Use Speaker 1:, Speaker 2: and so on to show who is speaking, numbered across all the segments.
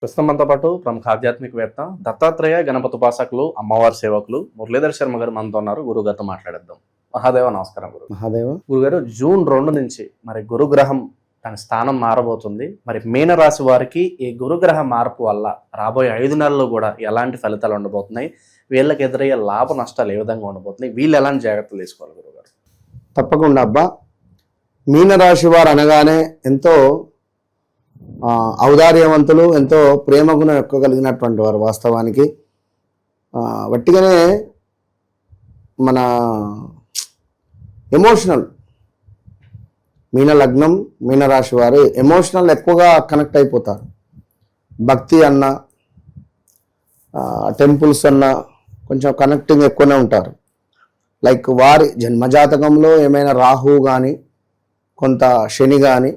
Speaker 1: ప్రస్తుతం మనతో పాటు ప్రముఖ ఆధ్యాత్మికవేత్త దత్తాత్రేయ గణపతి ఉపాసకులు అమ్మవారి సేవకులు మురళీధర్ శర్మ గారు మనతో ఉన్నారు. గురుగారితో మాట్లాడేద్దాం. మహాదేవ నమస్కారం.
Speaker 2: మహాదేవ.
Speaker 1: గురుగారు, జూన్ 2 నుంచి మరి గురుగ్రహం తన స్థానం మారబోతుంది. మరి మీనరాశి వారికి ఈ గురుగ్రహ మార్పు వల్ల రాబోయే 5 నెలల్లో కూడా ఎలాంటి ఫలితాలు ఉండబోతున్నాయి, వీళ్ళకి ఎదురయ్యే లాభ నష్టాలు ఏ విధంగా ఉండబోతున్నాయి, వీళ్ళు ఎలాంటి జాగ్రత్తలు తీసుకోవాలి గురుగారు?
Speaker 2: తప్పకుండా అబ్బా. మీనరాశి వారు అనగానే ఎంతో ఔదార్యవంతులు, ఎంతో ప్రేమ గుణం ఎక్కువ కలిగినటువంటి వారు. వాస్తవానికి వట్టిగానే మన ఎమోషనల్, మీన లగ్నం మీనరాశి వారు ఎమోషనల్ ఎక్కువగా కనెక్ట్ అయిపోతారు. భక్తి అన్న, టెంపుల్స్ అన్న కొంచెం కనెక్టింగ్ ఎక్కువనే ఉంటారు. లైక్ వారి జన్మజాతకంలో ఏమైనా రాహు కానీ, కొంత శని కానీ,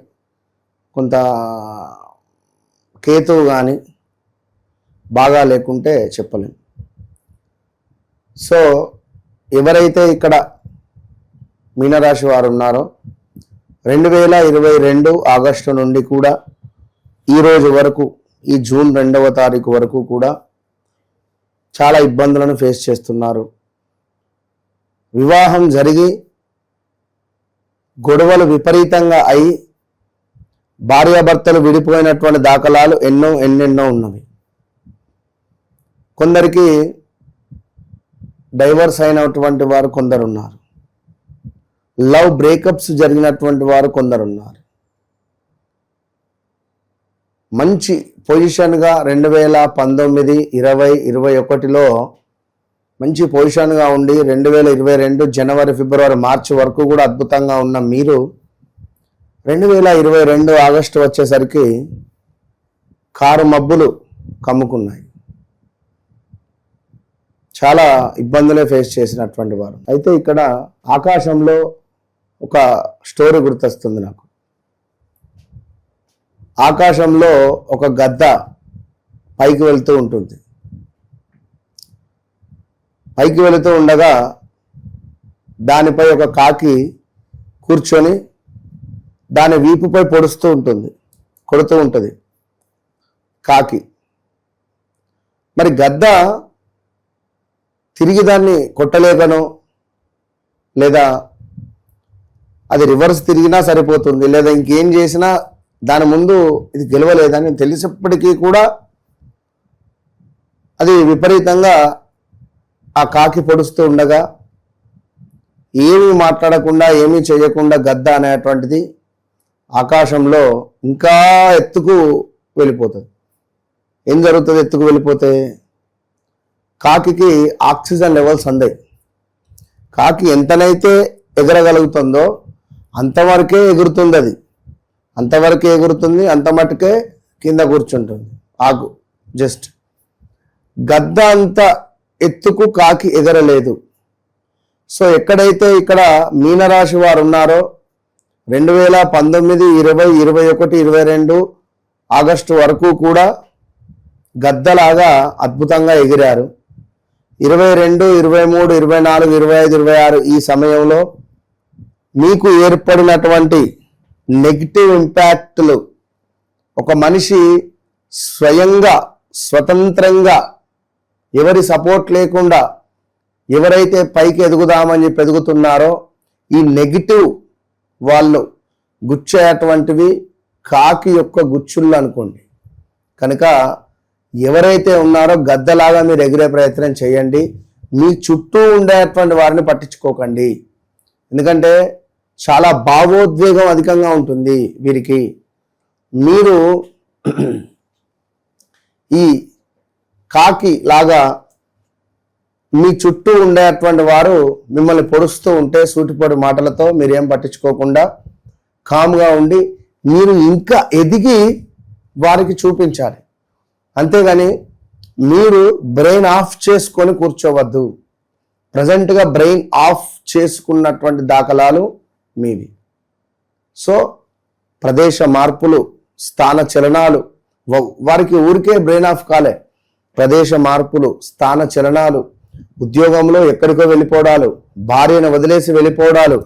Speaker 2: కొంత కేతువు కానీ బాగా లేకుంటే చెప్పలేం. సో ఎవరైతే ఇక్కడ మీనరాశి వారు ఉన్నారో 2022 ఆగస్టు నుండి కూడా ఈరోజు వరకు, ఈ జూన్ 2వ తారీఖు వరకు కూడా చాలా ఇబ్బందులను ఫేస్ చేస్తున్నారు. వివాహం జరిగి గొడవలు విపరీతంగా అయి భార్యాభర్తలు విడిపోయినటువంటి దాఖలాలు ఎన్నెన్నో ఉన్నవి. కొందరికి డైవర్స్ అయినటువంటి వారు కొందరున్నారు. లవ్ బ్రేకప్స్ జరిగినటువంటి వారు కొందరున్నారు. మంచి పొజిషన్గా 2019, 20, 21లో మంచి పొజిషన్గా ఉండి 2022 జనవరి, ఫిబ్రవరి, మార్చి వరకు కూడా అద్భుతంగా ఉన్న మీరు 2022 ఆగస్టు వచ్చేసరికి కారు మబ్బులు కమ్ముకున్నాయి. చాలా ఇబ్బందులే ఫేస్ చేసినటువంటి వారు. అయితే ఇక్కడ ఆకాశంలో ఒక స్టోరీ గుర్తొస్తుంది నాకు. ఆకాశంలో ఒక గద్ద పైకి వెళ్తూ ఉంటుంది. పైకి వెళుతూ ఉండగా దానిపై ఒక కాకి కూర్చొని దాని వీపుపై కొడుతూ ఉంటుంది కాకి. మరి గద్ద తిరిగి దాన్ని కొట్టలేకనో, లేదా అది రివర్స్ తిరిగినా సరిపోతుంది, లేదా ఇంకేం చేసినా దాని ముందు ఇది గెలవలేదని తెలిసినప్పటికీ కూడా అది విపరీతంగా ఆ కాకి పొడుస్తూ ఉండగా ఏమీ మాట్లాడకుండా, ఏమీ చేయకుండా గద్ద అనేటువంటిది ఆకాశంలో ఇంకా ఎత్తుకు వెళ్ళిపోతుంది. ఏం జరుగుతుంది ఎత్తుకు వెళ్ళిపోతే? కాకి ఆక్సిజన్ లెవెల్స్ అందాయి. కాకి ఎంతనైతే ఎగరగలుగుతుందో అంతవరకే ఎగురుతుంది. అది అంతవరకే ఎగురుతుంది, అంత మటుకే కింద కూర్చుంటుంది. ఆకు జస్ట్ గద్ద అంత ఎత్తుకు కాకి ఎగరలేదు. సో ఎక్కడైతే ఇక్కడ మీనరాశి వారు ఉన్నారో 2019, 20, 21, 22 ఆగస్టు వరకు కూడా గద్దలాగా అద్భుతంగా ఎగిరారు. 22, 23, 24, 25, 26 ఈ సమయంలో మీకు ఏర్పడినటువంటి నెగిటివ్ ఇంపాక్ట్లు, ఒక మనిషి స్వయంగా స్వతంత్రంగా ఎవరి సపోర్ట్ లేకుండా ఎవరైతే పైకి ఎదుగుదామని చెప్పి ఎదుగుతున్నారో ఈ నెగిటివ్ వాళ్ళు గుచ్చేటువంటివి కాకి యొక్క గుచ్చుళ్ళు అనుకోండి. కనుక ఎవరైతే ఉన్నారో గద్దలాగా మీరు ఎగిరే ప్రయత్నం చేయండి. మీ చుట్టూ ఉండేటువంటి వారిని పట్టించుకోకండి. ఎందుకంటే చాలా భావోద్వేగం అధికంగా ఉంటుంది వీరికి. మీరు ఈ కాకి లాగా మీ చుట్టూ ఉండేటువంటి వారు మిమ్మల్ని పొడుస్తూ ఉంటే సూటిపోటి మాటలతో మీరేం పట్టించుకోకుండా కామ్గా ఉండి మీరు ఇంకా ఎదిగి వారికి చూపించాలి. అంతేగాని మీరు బ్రెయిన్ ఆఫ్ చేసుకొని కూర్చోవద్దు. ప్రజెంట్గా బ్రెయిన్ ఆఫ్ చేసుకున్నటువంటి దాఖలాలు మీవి. సో ప్రదేశ మార్పులు, స్థాన చలనాలు, వారికి ఊరికే బ్రెయిన్ ఆఫ్ కాలే. ప్రదేశ మార్పులు, స్థాన చలనాలు, ఉద్యోగంలో ఎక్కడికో వెళ్ళిపోవడాలు, భార్యను వదిలేసి వెళ్ళిపోవడాలు,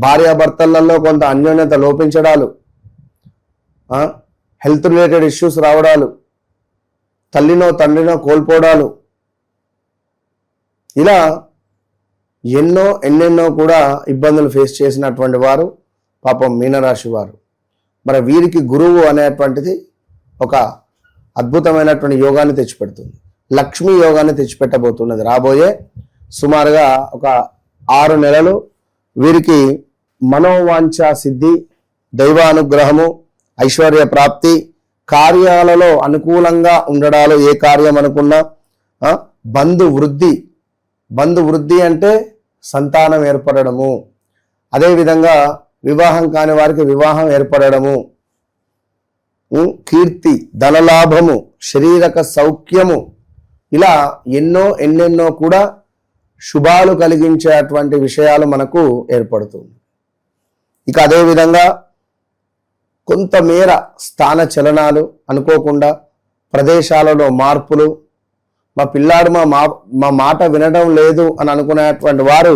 Speaker 2: భార్యాభర్తలలో కొంత అన్యోన్యత లోపించడాలు, హెల్త్ రిలేటెడ్ ఇష్యూస్ రావడాలు, తల్లినో తండ్రినో కోల్పోవడాలు, ఇలా ఎన్నెన్నో కూడా ఇబ్బందులు ఫేస్ చేసినటువంటి వారు పాపం మీనరాశి వారు. మరి వీరికి గురువు అనేటువంటిది ఒక అద్భుతమైనటువంటి యోగాన్ని తెచ్చిపెడుతుంది. లక్ష్మీ యోగాన్ని తెచ్చిపెట్టబోతున్నది. రాబోయే సుమారుగా ఒక 6 నెలలు వీరికి మనోవాంఛ సిద్ధి, దైవానుగ్రహము, ఐశ్వర్య ప్రాప్తి, కార్యాలలో అనుకూలంగా ఉండడాలు, ఏ కార్యం అనుకున్నా, బంధు వృద్ధి అంటే సంతానం ఏర్పడము, అదేవిధంగా వివాహం కాని వారికి వివాహం ఏర్పడము, కీర్తి, ధనలాభము, శరీరక సౌఖ్యము, ఇలా ఎన్నెన్నో కూడా శుభాలు కలిగించేటువంటి విషయాలు మనకు ఏర్పడుతుంది. ఇక అదేవిధంగా కొంతమేర స్థాన చలనాలు, అనుకోకుండా ప్రదేశాలలో మార్పులు, మా పిల్లాడు మా మాట వినడం లేదు అని అనుకునేటువంటి వారు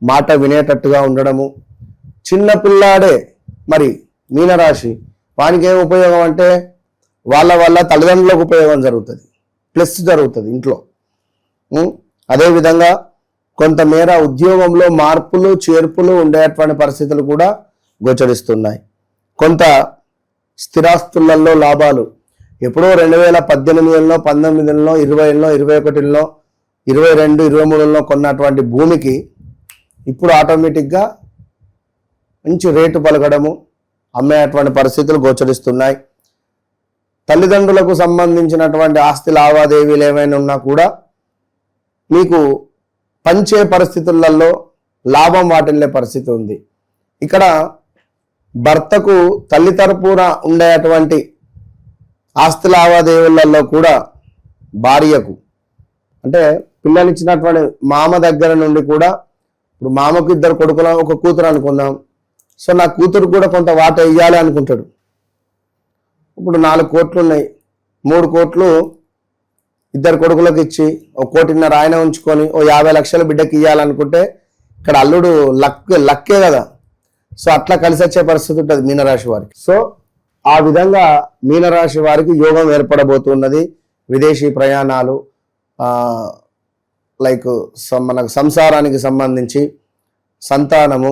Speaker 2: మాట వినేటట్టుగా ఉండడము. చిన్న పిల్లాడే మరి మీనరాశి, వానికి ఏం ఉపయోగం అంటే వాళ్ళ తల్లిదండ్రులకు ఉపయోగం జరుగుతుంది, ప్లస్ జరుగుతుంది ఇంట్లో. అదేవిధంగా కొంతమేర ఉద్యోగంలో మార్పులు చేర్పులు ఉండేటువంటి పరిస్థితులు కూడా గోచరిస్తున్నాయి. కొంత స్థిరాస్తులలో లాభాలు, ఎప్పుడో 2018లో, 19లో, 20లో, 21లో, 22, 23లో కొన్నటువంటి భూమికి ఇప్పుడు ఆటోమేటిక్గా మంచి రేటు పలకడము, అమ్మేటువంటి పరిస్థితులు గోచరిస్తున్నాయి. తల్లిదండ్రులకు సంబంధించినటువంటి ఆస్తి లావాదేవీలు ఏమైనా ఉన్నా కూడా మీకు పంచే పరిస్థితులలో లాభం వాటిల్లే పరిస్థితి ఉంది. ఇక్కడ భర్తకు తల్లి తరపున ఉండేటువంటి ఆస్తి లావాదేవీలలో కూడా భార్యకు, అంటే పిల్లనిచ్చినటువంటి మామ దగ్గర నుండి కూడా, ఇప్పుడు మామకు 2 కొడుకులు, ఒక కూతురు అనుకుందాం. సో నా కూతురు కూడా కొంత వాటా ఇవ్వాలి అనుకుంటాడు. ఇప్పుడు 4 కోట్లు ఉన్నాయి, 3 కోట్లు 2 కొడుకులకు ఇచ్చి 1.5 కోటి ఆయన ఉంచుకొని 50 లక్షల బిడ్డకి ఇవ్వాలనుకుంటే ఇక్కడ అల్లుడు లక్కే కదా. సో అట్లా కలిసి వచ్చే పరిస్థితి ఉంటుంది మీనరాశి వారికి. సో ఆ విధంగా మీనరాశి వారికి యోగం ఏర్పడబోతున్నది. విదేశీ ప్రయాణాలు, లైక్ మనకు సంసారానికి సంబంధించి సంతానము,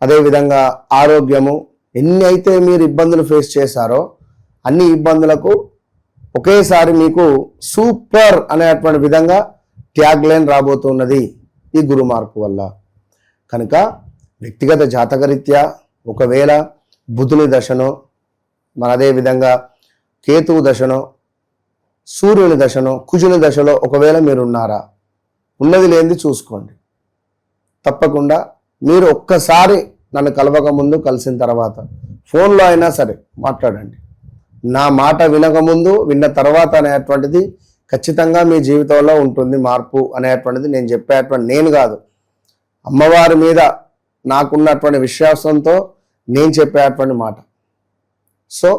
Speaker 2: అదేవిధంగా ఆరోగ్యము, ఎన్ని అయితే మీరు ఇబ్బందులు ఫేస్ చేశారో అన్ని ఇబ్బందులకు ఒకేసారి మీకు సూపర్ అనేటువంటి విధంగా ట్యాగ్ లైన్ రాబోతున్నది ఈ గురు మార్పు వల్ల. కనుక వ్యక్తిగత జాతకరీత్యా ఒకవేళ బుధుని దశనో, మన అదేవిధంగా కేతువు దశనో, సూర్యుని దశనో, కుజుని దశలో ఒకవేళ మీరు ఉన్నారా, ఉన్నది లేనిది చూసుకోండి. తప్పకుండా మీరు ఒక్కసారి నన్ను కలవక ముందు, కలిసిన తర్వాత ఫోన్లో అయినా సరే మాట్లాడండి. నా మాట వినకముందు, విన్న తర్వాత అనేటువంటిది ఖచ్చితంగా మీ జీవితంలో ఉంటుంది మార్పు అనేటువంటిది. నేను చెప్పేటువంటి నేను కాదు, అమ్మవారి మీద నాకున్నటువంటి విశ్వాసంతో నేను చెప్పేటువంటి మాట. సో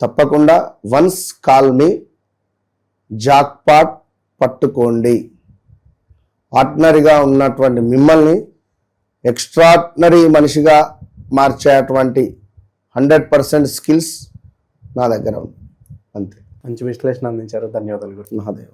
Speaker 2: తప్పకుండా వన్స్ కాల్ మీ, జాక్పాట్ పట్టుకోండి. ఆర్డినరీగా ఉన్నటువంటి మిమ్మల్ని ఎక్స్ట్రాడినరీ మనిషిగా మార్చేటువంటి 100% స్కిల్స్ నా దగ్గర ఉంది. అంతే.
Speaker 1: మంచి విశ్లేషణ అందించారు. ధన్యవాదాలు గురు.
Speaker 2: మహాదేవ్.